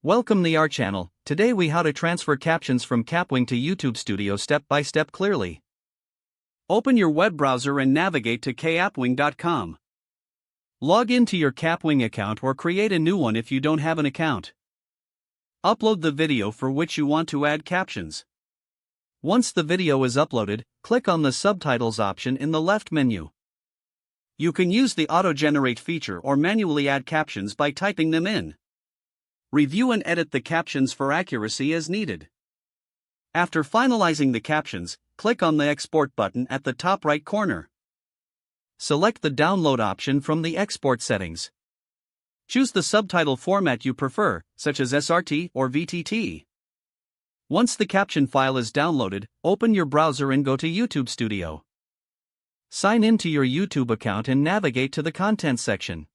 Welcome to our channel. Today we how to transfer captions from Kapwing to YouTube Studio step by step clearly. Open your web browser and navigate to kapwing.com. Log into your Kapwing account or create a new one if you don't have an account. Upload the video for which you want to add captions. Once the video is uploaded, click on the subtitles option in the left menu. You can use the auto-generate feature or manually add captions by typing them in. Review and edit the captions for accuracy as needed. After finalizing the captions, click on the Export button at the top right corner. Select the download option from the export settings. Choose the subtitle format you prefer, such as SRT or VTT. Once the caption file is downloaded, open your browser and go to YouTube Studio. Sign in to your YouTube account and navigate to the Content section.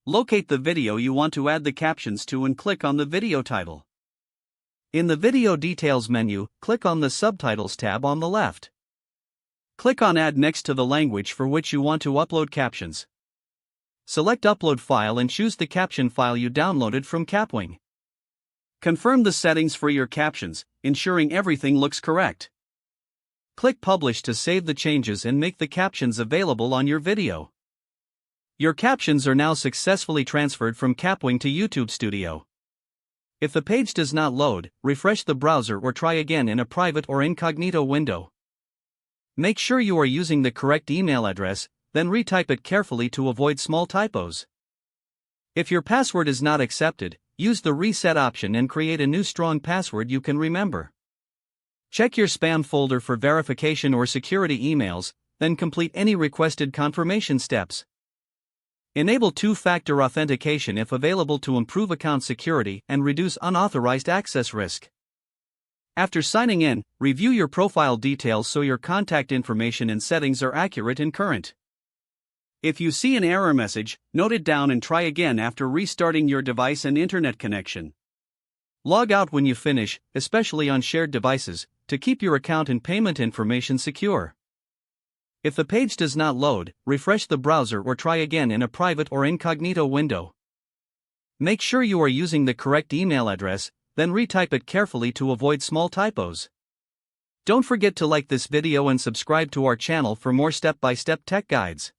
Locate the video you want to add the captions to and click on the video title. In the Video Details menu, click on the Subtitles tab on the left. Click on Add next to the language for which you want to upload captions. Select Upload File and choose the caption file you downloaded from Kapwing. Confirm the settings for your captions, ensuring everything looks correct. Click Publish to save the changes and make the captions available on your video. Your captions are now successfully transferred from Kapwing to YouTube Studio. If the page does not load, refresh the browser or try again in a private or incognito window. Make sure you are using the correct email address, then retype it carefully to avoid small typos. If your password is not accepted, use the reset option and create a new strong password you can remember. Check your spam folder for verification or security emails, then complete any requested confirmation steps. Enable two-factor authentication if available to improve account security and reduce unauthorized access risk. After signing in, review your profile details so your contact information and settings are accurate and current. If you see an error message, note it down and try again after restarting your device and internet connection. Log out when you finish, especially on shared devices, to keep your account and payment information secure. If the page does not load, refresh the browser or try again in a private or incognito window. Make sure you are using the correct email address, then retype it carefully to avoid small typos. Don't forget to like this video and subscribe to our channel for more step-by-step tech guides.